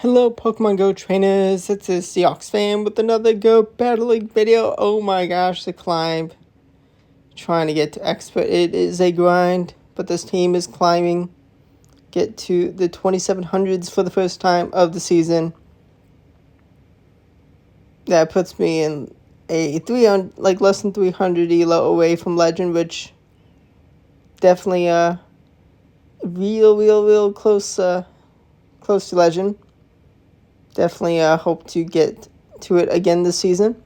Hello Pokemon Go trainers, it's a Seahawks fan with another Go battling video. Oh my gosh, the climb. Trying to get to expert, it is a grind, but this team is climbing. Get to the 2700s for the first time of the season. That puts me in a 300, like less than 300 elo away from Legend, which definitely real close to Legend. Definitely hope to get to it again this season.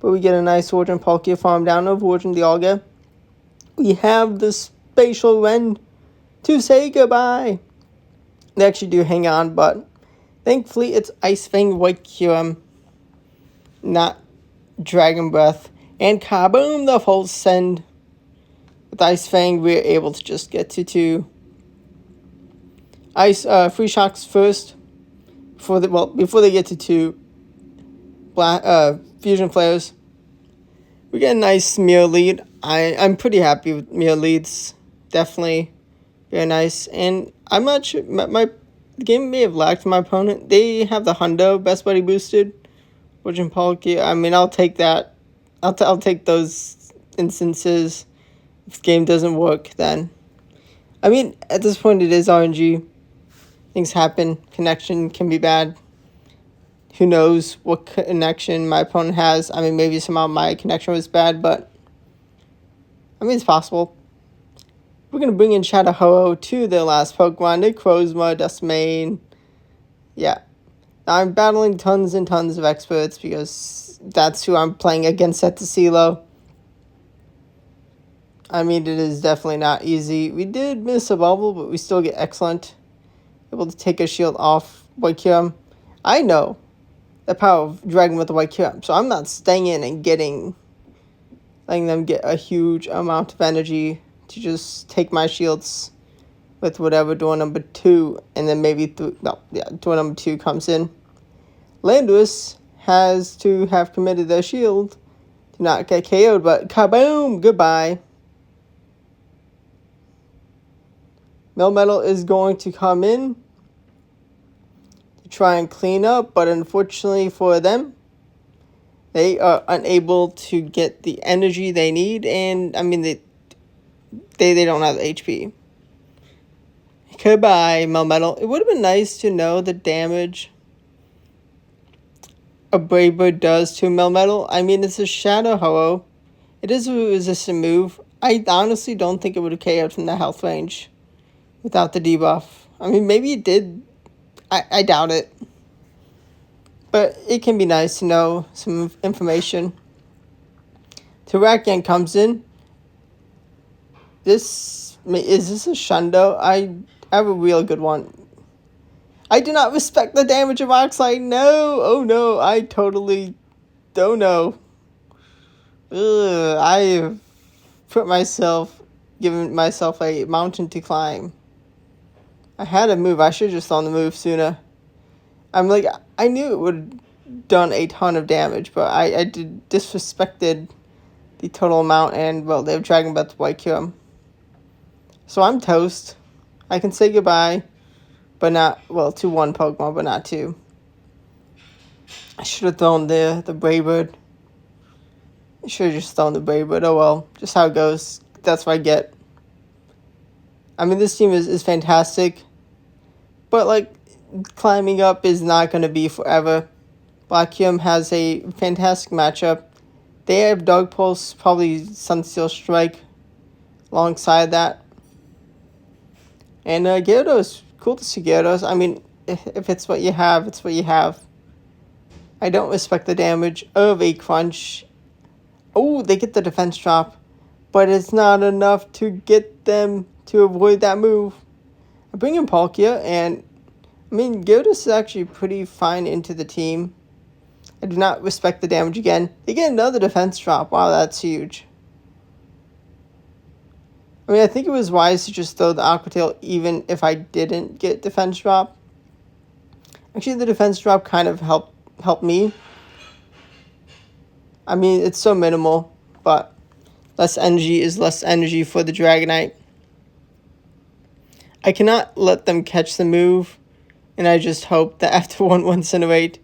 But we get a nice Origin Palkia farm down of Origin Dialga. We have the Spatial Rend to say goodbye. They actually do hang on, but thankfully it's Ice Fang, White Kyurem, not Dragon Breath. And kaboom, the full send. With Ice Fang, we're able to just get to 2 Ice Free Shocks first. Before they get to 2 Fusion Flares. We get a nice mirror lead. I'm pretty happy with mirror leads. Definitely very nice. And I'm not sure, the game may have lacked my opponent. They have the Hundo Best Buddy boosted. Origin Palkia. I mean, I'll take that. I'll take those instances. If the game doesn't work, then. I mean, at this point, it is RNG. Things happen. Connection can be bad. Who knows what connection my opponent has. I mean, maybe somehow my connection was bad, but I mean, it's possible. We're going to bring in Shadow Ho-Oh to their last Pokemon, Necrozma, Duskmane. Yeah. Now, I'm battling tons and tons of experts because that's who I'm playing against at the CeeLo. I mean, it is definitely not easy. We did miss a bubble, but we still get excellent. Able to take a shield off White Kyurem. I know the power of Dragon with the White Kyurem, so I'm not staying in and letting them get a huge amount of energy to just take my shields with whatever door number 2, and then maybe door number 2 comes in. Landorus has to have committed their shield to not get KO'd, but kaboom, goodbye. Melmetal is going to come in to try and clean up, but unfortunately for them, they are unable to get the energy they need, and I mean they don't have the HP. Goodbye, Melmetal. It would have been nice to know the damage a Brave Bird does to Melmetal. I mean, it's a Shadow Ho-Oh. It is a resistant move. I honestly don't think it would have KO'd from the health range without the debuff. I mean, maybe it did. I doubt it. But it can be nice to know some information. Terrakion comes in. Is this a Shundo? I have a real good one. I do not respect the damage of Rock Slide. No. Oh no. I totally don't know. I've given myself a mountain to climb. I had a move. I should have just thrown the move sooner. I knew it would have done a ton of damage, but I disrespected the total amount, and, well, they have Dragon Breath White Kyurem. So I'm toast. I can say goodbye, but not, well, to one Pokemon, but not 2. I should have thrown the Brave Bird. I should have just thrown the Brave Bird. Oh well, just how it goes. That's what I get. I mean, this team is fantastic, but, like, climbing up is not going to be forever. Black Kyurem has a fantastic matchup. They have Dog Pulse, probably Sunsteel Strike alongside that. And Gyarados, cool to see Gyarados. I mean, if it's what you have, it's what you have. I don't respect the damage of a Crunch. Oh, they get the defense drop, but it's not enough to get them to avoid that move. I bring in Palkia, and I mean, Gyarados is actually pretty fine into the team. I do not respect the damage again. They get another defense drop. Wow, that's huge. I mean, I think it was wise to just throw the Aqua Tail even if I didn't get defense drop. Actually, the defense drop kind of helped me. I mean, it's so minimal, but less energy is less energy for the Dragonite. I cannot let them catch the move And I just hope that after 1-1 Incinerate,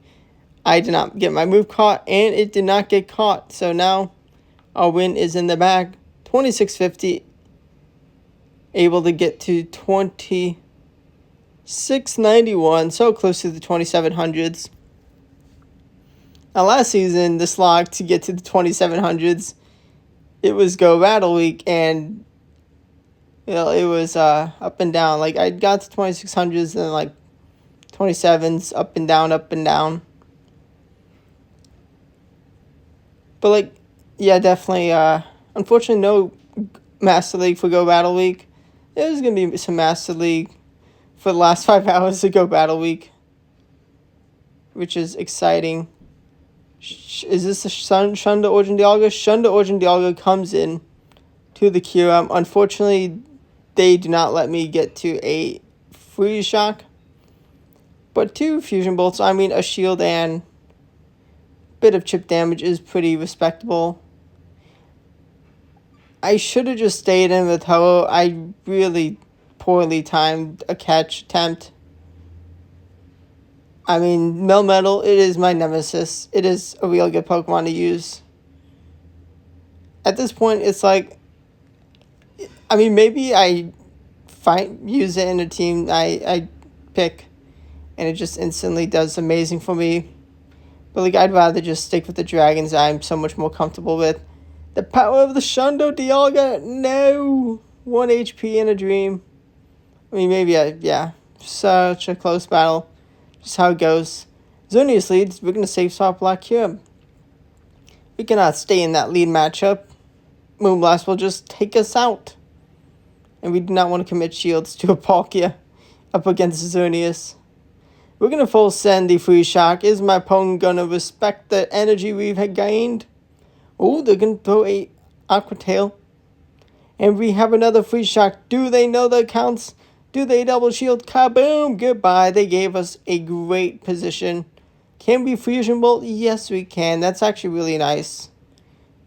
I did not get my move caught, and it did not get caught. So now our win is in the bag. 2650, able to get to 2691, so close to the 2700s. Now last season, the slog to get to the 2700s, it was Go Battle Week, and it was up and down. Like, I got to 2600s and like 27s, up and down, up and down. But like, yeah, definitely. Unfortunately, no Master League for Go Battle Week. There's gonna be some Master League for the last 5 hours of Go Battle Week, which is exciting. Is this the Shunda Origin Dialga? Shunda Origin Dialga comes in to the queue. Unfortunately, they do not let me get to a Freeze Shock. But 2 Fusion Bolts, I mean, a shield and bit of chip damage is pretty respectable. I should have just stayed in with Ho. I really poorly timed a catch attempt. I mean, Melmetal, it is my nemesis. It is a real good Pokemon to use. At this point, it's like, I mean, maybe I use it in a team I pick, and it just instantly does amazing for me. But like, I'd rather just stick with the dragons I'm so much more comfortable with. The power of the Shundo Dialga, no! 1 HP in a dream. I mean, maybe, yeah. Such a close battle. Just how it goes. Xerneas leads. We're going to save swap Black Cube. We cannot stay in that lead matchup. Moonblast will just take us out. And we do not want to commit shields to a Palkia up against Xerneas. We're going to full send the Free Shock. Is my opponent going to respect the energy we've gained? Oh, they're going to throw a Aqua Tail. And we have another Free Shock. Do they know that counts? Do they double shield? Kaboom! Goodbye. They gave us a great position. Can we Fusion Bolt? Yes, we can. That's actually really nice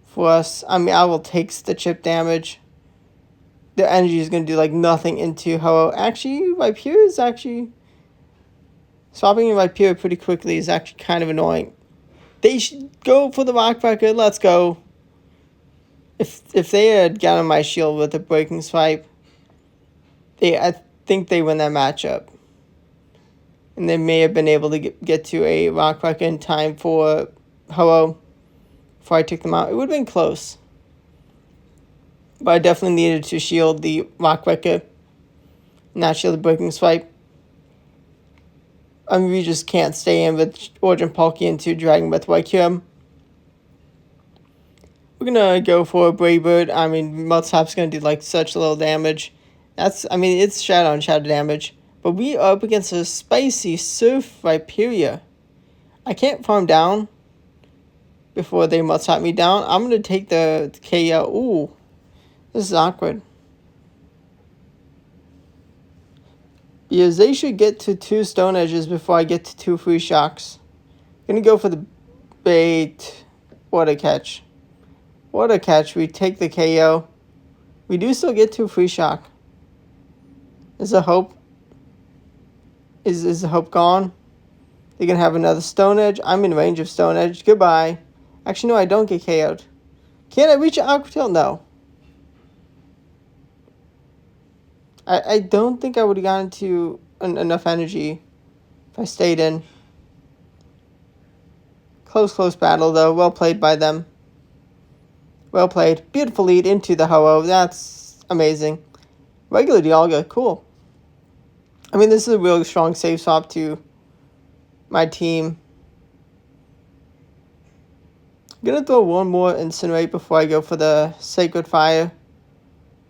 for us. I mean, I will take the chip damage. The energy is going to do like nothing into Ho. Actually, Viper is actually... Swapping in Viper pretty quickly is actually kind of annoying. They should go for the Rock Breaker. Let's go. If they had gotten my shield with a Breaking Swipe, I think they win that matchup. And they may have been able to get to a Rock Breaker in time for Ho before I took them out. It would have been close. But I definitely needed to shield the Rock Breaker, not shield the Breaking Swipe. I mean, we just can't stay in with Origin Palkia into Dragon Breath Wycum. We're going to go for a Brave Bird. I mean, Mudslap's going to do like such little damage. It's Shadow on Shadow damage. But we are up against a spicy Surf Viperia. I can't farm down before they Mudslap me down. I'm going to take the KO. Ooh, this is awkward. Because they should get to 2 Stone Edges before I get to 2 Free Shocks. Gonna go for the bait. What a catch. What a catch. We take the KO. We do still get 2 Free Shock. Is the hope? Is the hope gone? They're gonna have another Stone Edge. I'm in range of Stone Edge. Goodbye. Actually, no, I don't get KO'd. Can I reach an Aqua Tail? No. I don't think I would have gotten to enough energy if I stayed in. Close battle, though. Well played by them. Well played. Beautiful lead into the Ho-Oh. That's amazing. Regular Dialga. Cool. I mean, this is a really strong save swap to my team. I'm going to throw one more Incinerate before I go for the Sacred Fire.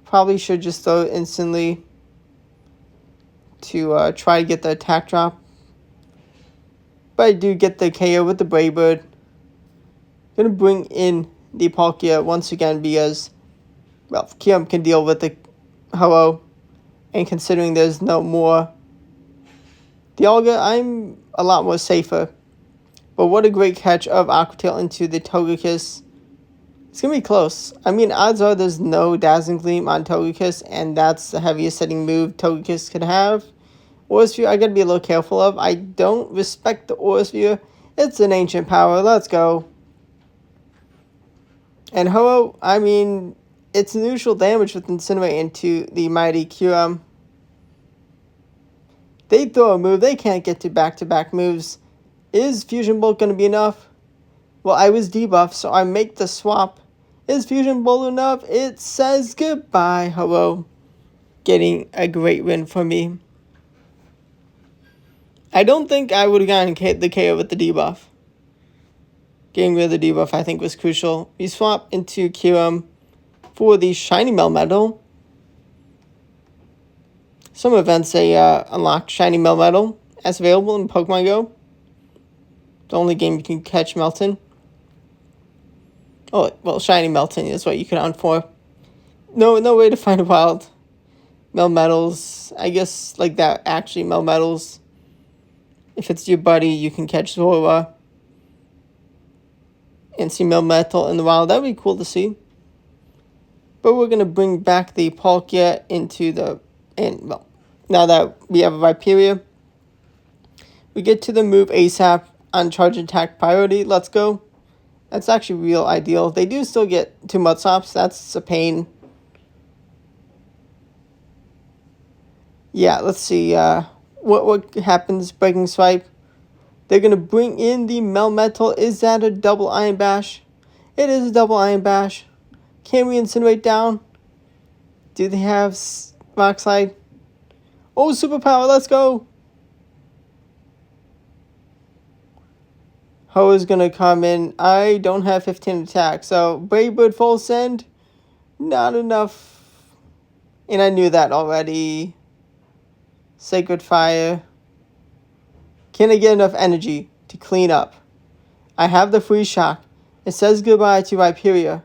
Probably should just throw it instantly to try to get the attack drop. But I do get the KO with the Brave Bird. Gonna bring in the Palkia once again because, well, Kyurem can deal with the Ho-Oh. And considering there's no more Dialga, I'm a lot more safer. But what a great catch of Aqua Tail into the Togekiss. It's going to be close. I mean, odds are there's no Dazzling Gleam on Togekiss, and that's the heaviest hitting move Togekiss could have. Aura Sphere, I gotta be a little careful of. I don't respect the Aura Sphere. It's an ancient power. Let's go. And Ho-Oh, I mean, it's neutral damage with Incinerate into the mighty QM. They throw a move. They can't get to back-to-back moves. Is Fusion Bolt going to be enough? Well, I was debuffed, so I make the swap. Is Fusion Bolt enough? It says goodbye, Ho-Oh. Getting a great win for me. I don't think I would have gotten the KO with the debuff. Getting rid of the debuff, I think, was crucial. We swap into QM for the Shiny Melmetal. Some events they unlock Shiny Melmetal as available in Pokemon Go. The only game you can catch Melton. Oh, well, Shiny Melton is what you can hunt for. No way to find a wild Melmetals. I guess like that, actually, Melmetals. If it's your buddy, you can catch Zora and see Melmetal in the wild. That would be cool to see. But we're going to bring back the Palkia into the... And, well, now that we have a Viperia, we get to the move ASAP on Charge Attack Priority. Let's go. That's actually real ideal. They do still get 2 Mudsops. That's a pain. Yeah, let's see. What happens? Breaking Swipe. They're going to bring in the Melmetal. Is that a double Iron Bash? It is a double Iron Bash. Can we Incinerate down? Do they have Rock Slide? Oh, Superpower. Let's go. Ho is going to come in. I don't have 15 attack. So, Brave Bird Full Send. Not enough. And I knew that already. Sacred Fire. Can I get enough energy to clean up? I have the Free Shock. It says goodbye to Viperia.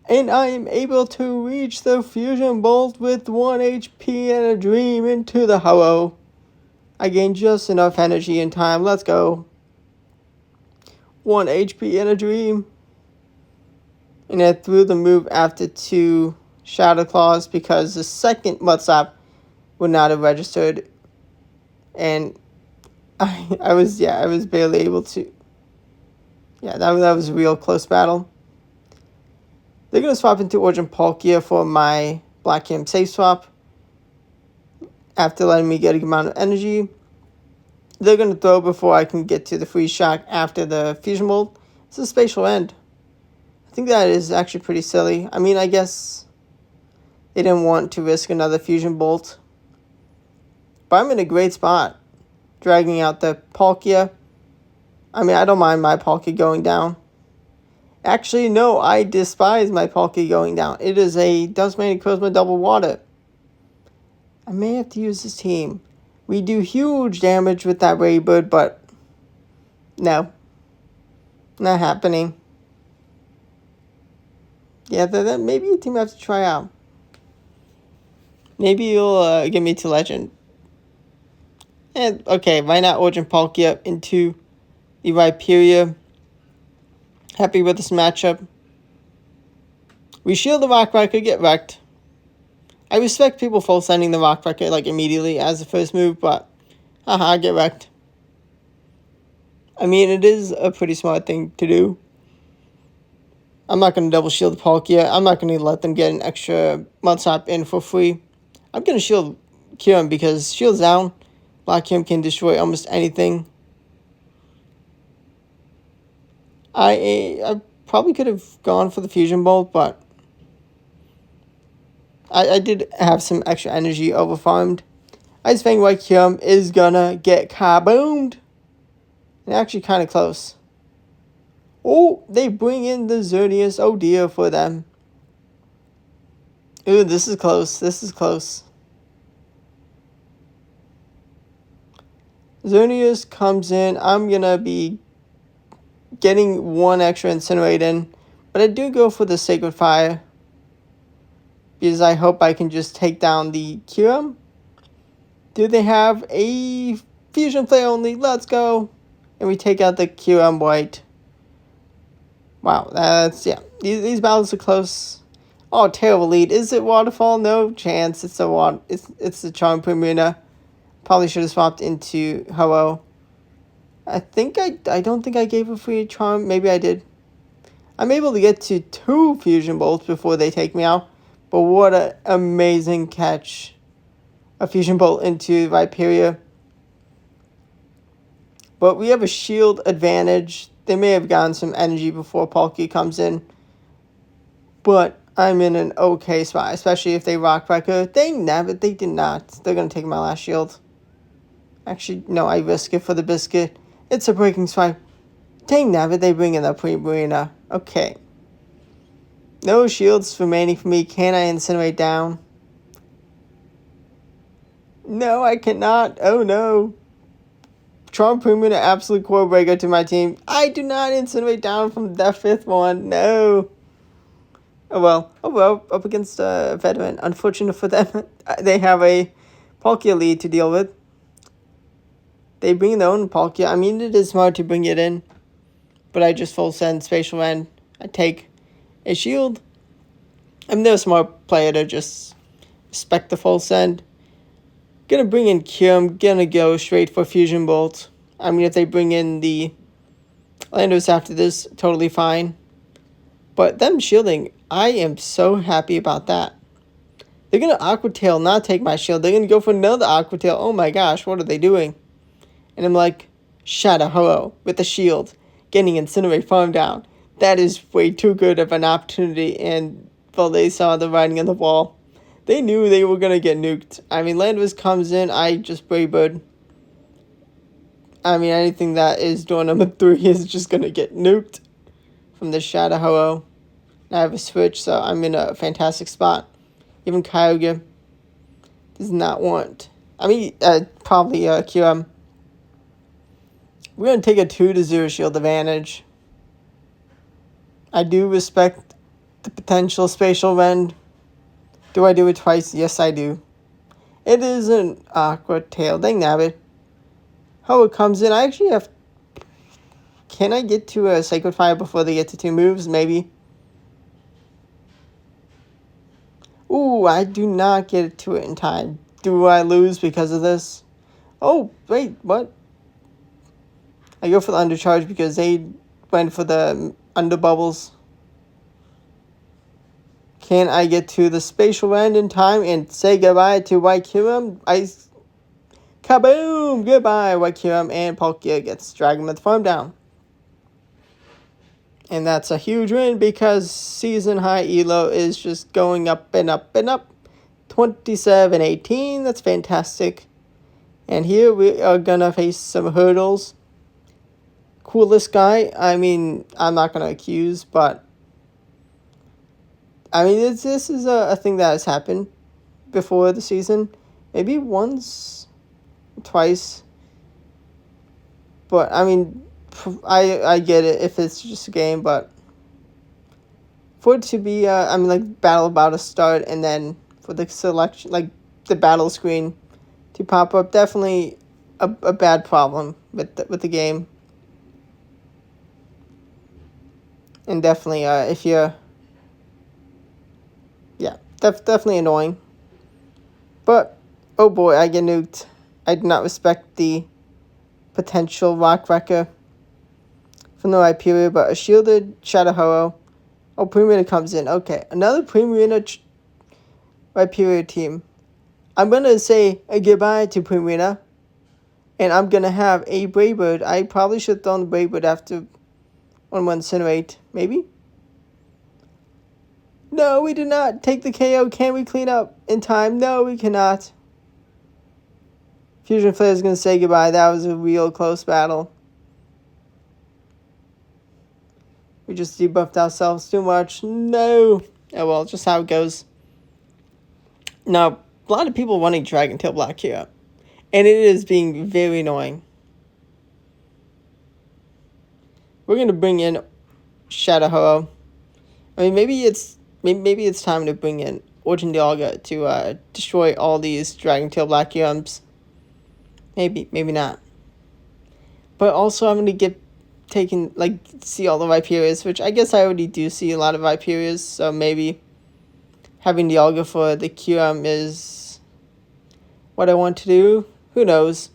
And I am able to reach the Fusion Bolt with 1 HP and a Dream into the Ho-Oh. I gained just enough energy and time. Let's go. 1 HP and a Dream. And I threw the move after 2 Shadow Claws because the second Mudslap would not have registered. And I was barely able to. Yeah, that was a real close battle. They're going to swap into Origin Palkia for my Black Cam safe swap. After letting me get a good amount of energy. They're going to throw before I can get to the Free Shock after the Fusion Bolt. It's a Spatial End. I think that is actually pretty silly. I mean, I guess they didn't want to risk another Fusion Bolt. But I'm in a great spot. Dragging out the Palkia. I mean, I don't mind my Palkia going down. Actually, no, I despise my Palkia going down. It is a Duskmane Charisma Double Water. I may have to use this team. We do huge damage with that Ray Bird, but no. Not happening. Yeah, that maybe a team I have to try out. Maybe you'll get me to Legend. And, okay, why not Origin Palkia into the Viperia? Happy with this matchup. We shield the Rock Wrecker, get wrecked. I respect people full sending the Rock Wrecker like immediately as the first move, but haha, get wrecked. I mean, it is a pretty smart thing to do. I'm not going to double shield the Palkia. I'm not going to let them get an extra Mudslap in for free. I'm going to shield Kyurem because shield's down. Black Kyurem can destroy almost anything. I probably could have gone for the Fusion Bolt, but I did have some extra energy overfarmed. Ice Fang White Kyurem is gonna get kaboomed. And actually kind of close. Oh, they bring in the Xerneas. Oh dear for them. Ooh, this is close. This is close. Xerneas comes in. I'm gonna be getting 1 extra Incinerate in. But I do go for the Sacred Fire. Because I hope I can just take down the Kyurem. Do they have a Fusion Flare only? Let's go. And we take out the Kyurem White. Wow, that's, yeah. These battles are close. Oh, terrible lead. Is it Waterfall? No chance. It's a Charm Primina. Probably should have swapped into Ho-Oh. I don't think I gave a free charm. Maybe I did. I'm able to get to 2 fusion bolts before they take me out. But what an amazing catch. A fusion bolt into Viperia. But we have a shield advantage. They may have gotten some energy before Palkia comes in. But I'm in an okay spot, especially if they Rock Wrecker. Dang nabbit, they did not. They're going to take my last shield. Actually, no, I risk it for the biscuit. It's a breaking swipe. Dang nabbit, they bring in the Pre-Marina. Okay. No shields remaining for me. Can I incinerate down? No, I cannot. Oh no. Trump Premium, an absolute core breaker to my team. I do not incinerate down from the 5th one. No. Oh well. Up against a veteran. Unfortunate for them. They have a Palkia lead to deal with. They bring in their own Palkia. I mean, it is smart to bring it in. But I just full send Spatial Rend. I take a shield. I'm no smart player to just respect the full send. Gonna bring in Kyurem. Gonna go straight for Fusion Bolt. I mean, if they bring in the Landos after this, totally fine. But them shielding, I am so happy about that. They're gonna Aqua Tail, not take my shield. They're gonna go for another Aqua Tail. Oh my gosh, what are they doing? And I'm like, Shadow Ho-Oh with the shield. Getting Incinerate farm down. That is way too good of an opportunity. And, well, they saw the writing on the wall. They knew they were going to get nuked. I mean, Landvis comes in. I just Brave Bird. I mean, anything that is door number 3 is just going to get nuked from the Shadow Ho-Oh. I have a switch, so I'm in a fantastic spot. Even Kyogre does not want. I mean, probably QM. We're going to take a 2-0 shield advantage. I do respect the potential Spatial Rend. Do I do it twice? Yes, I do. It is an Aqua Tail. Dang nabbit. How it comes in. I actually have... Can I get to a Sacred Fire before they get to 2 moves? Maybe. Ooh, I do not get to it in time. Do I lose because of this? Oh, wait, what? I go for the undercharge because they went for the under bubbles. Can I get to the Spatial Rend in time and say goodbye to White Kyurem? Kaboom! Goodbye, White Kyurem, and Palkia gets Dragonmouth farm down. And that's a huge win because season high elo is just going up and up and up. 27-18, that's fantastic. And here we are gonna face some hurdles. Coolest guy, I mean, I'm not gonna accuse, but I mean, this is a thing that has happened before the season. Maybe once, twice. But, I mean, I get it if it's just a game, but for it to be, I mean, like, battle about to start, and then for the selection, like, the battle screen to pop up, definitely a bad problem with the game. And definitely, if you're... Yeah, definitely annoying. But, oh boy, I get nuked. I do not respect the potential Rock Wrecker from the Viperia, but a shielded Shadow Ho-Oh. Oh, Pre-Marina comes in. Okay, another Pre-Marina Viperia team. I'm going to say a goodbye to Pre-Marina, and I'm going to have a Brave Bird. I probably should have thrown the Brave Bird after 1-1 Incinerate. Maybe? No, we did not take the KO. Can we clean up in time? No, we cannot. Fusion Flare is going to say goodbye. That was a real close battle. We just debuffed ourselves too much. No. Oh well, just how it goes. Now, a lot of people wanting Dragon Tail Black here. And it is being very annoying. We're going to bring in Shadow Ho-Oh. I mean, maybe it's time to bring in Origin Dialga to destroy all these Dragon Tail Black Yums. Maybe not. But also, I'm going to see all the Viperias, which I guess I already do see a lot of Viperias, so maybe having Dialga for the QM is what I want to do. Who knows?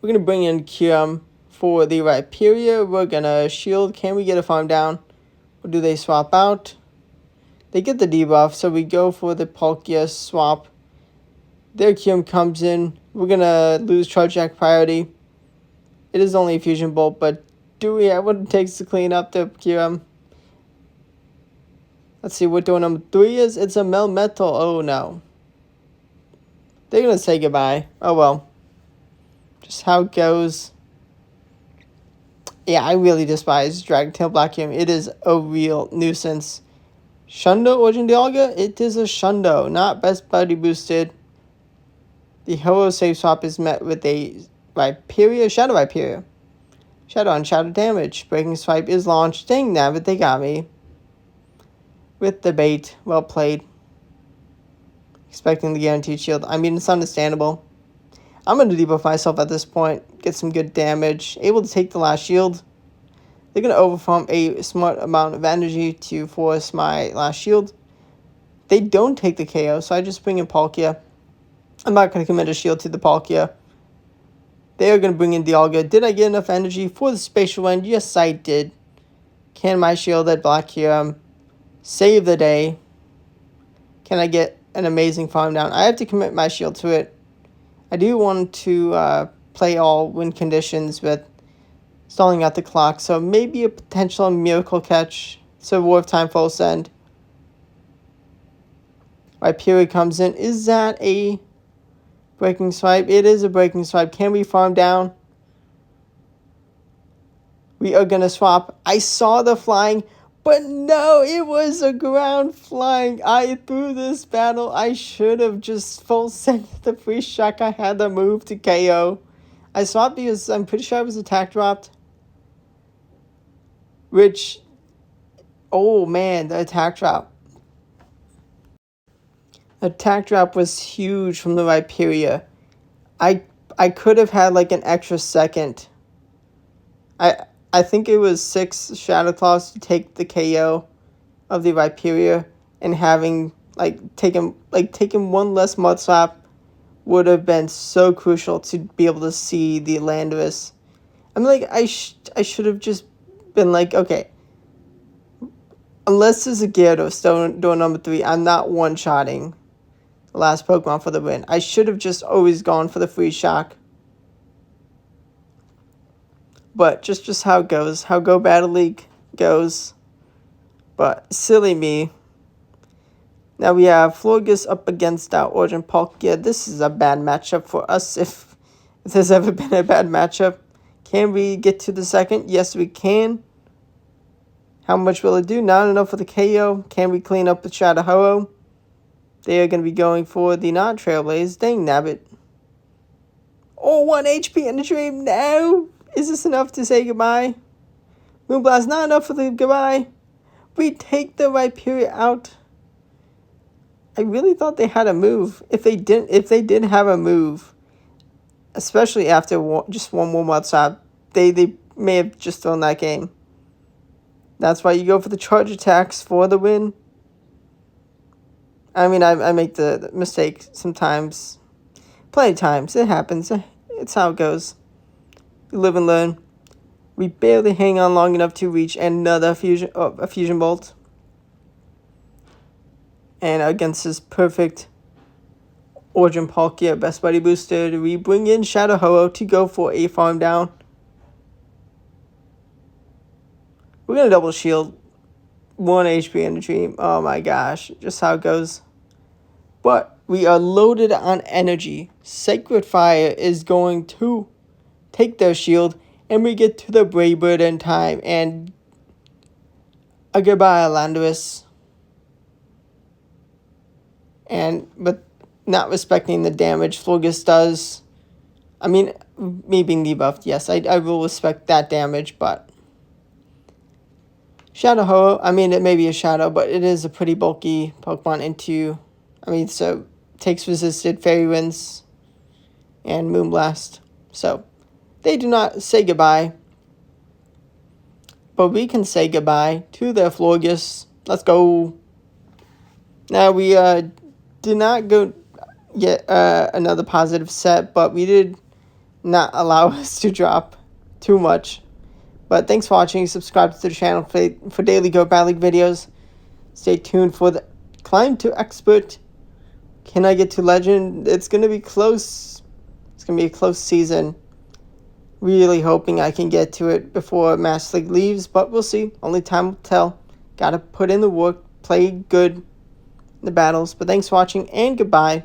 We're going to bring in Kyurem for the Rhyperior. We're going to shield. Can we get a farm down? Or do they swap out? They get the debuff, so we go for the Palkia swap. Their Kyurem comes in. We're going to lose Charge Jack priority. It is only a Fusion Bolt, but do we have what it takes to clean up the Kyurem? Let's see what door number 3 is. It's a Melmetal. Oh no. They're going to say goodbye. Oh well. Just how it goes. Yeah, I really despise Dragon Tail Black Kyurem. It is a real nuisance. Shundo Origin Dialga? It is a Shundo, not Best Buddy boosted. The Ho-Oh save swap is met with a Rhyperior, Shadow Rhyperior. Shadow on Shadow damage. Breaking Swipe is launched. Dang nabbit, they got me. With the bait. Well played. Expecting the guaranteed shield. I mean, it's understandable. I'm going to debuff myself at this point. Get some good damage. Able to take the last shield. They're going to overfarm a smart amount of energy to force my last shield. They don't take the KO, so I just bring in Palkia. I'm not going to commit a shield to the Palkia. They are going to bring in Dialga. Did I get enough energy for the Spatial Wind? Yes, I did. Can my shield at Black Kyurem save the day? Can I get an amazing farm down? I have to commit my shield to it. I do want to play all win conditions with stalling out the clock, so maybe a potential miracle catch. So War of Time full send. Rhyperior comes in. Is that a breaking swipe? It is a breaking swipe. Can we farm down? We are going to swap. I saw the flying, but no, it was a ground flying. I threw this battle. I should have just full sent the free shock. I had the move to KO. I swapped because I'm pretty sure I was attack dropped. Which, oh man, the attack drop. The attack drop was huge from the Rhyperior. I could have had like an extra second. I think it was 6 Shadow Claws to take the KO of the Rhyperior, and having taken one less Mud Slap would have been so crucial to be able to see the Landorus. I mean, I should have just been like, okay, unless there's a Gyarados door number 3, I'm not one-shotting the last Pokemon for the win. I should have just always gone for the free shock. But just how it goes, how Go Battle League goes. But silly me. Now we have Florges up against our Origin Palkia. This is a bad matchup for us if there's ever been a bad matchup. Can we get to the second? Yes, we can. How much will it do? Not enough for the KO. Can we clean up the Shadow Ho-Oh? They are going to be going for the non-Trailblaze. Dang nabbit. Oh, 1 HP in the dream. No! Is this enough to say goodbye? Moonblast, not enough for the goodbye. We take the Rhyperior out. I really thought they had a move. If they did have a move, especially after just one more WhatsApp, they may have just thrown that game. That's why you go for the charge attacks for the win. I mean, I make the mistake sometimes. Plenty of times. It happens. It's how it goes. We live and learn. We barely hang on long enough to reach another fusion bolt. And against his perfect Origin Palkia Best Buddy boosted, we bring in Shadow Ho-Oh to go for a farm down. We're going to double shield. 1 HP in the dream. Oh my gosh. Just how it goes. But we are loaded on energy. Sacred Fire is going to take their shield. And we get to the Brave Bird in time. And a goodbye, Landorus. But not respecting the damage Florges does. I mean, me being debuffed, yes, I will respect that damage, but Shadow Ho-Oh, I mean, it may be a Shadow, but it is a pretty bulky Pokemon into, I mean, so takes resisted Fairy Winds and Moonblast. So, they do not say goodbye, but we can say goodbye to their Florges. Let's go. Now, we did not go get another positive set, but we did not allow us to drop too much. But thanks for watching. Subscribe to the channel for daily Go Battle League videos. Stay tuned for the climb to expert. Can I get to legend? It's going to be close. It's going to be a close season. Really hoping I can get to it before Master League leaves, but we'll see. Only time will tell. Gotta put in the work, play good in the battles. But thanks for watching, and goodbye.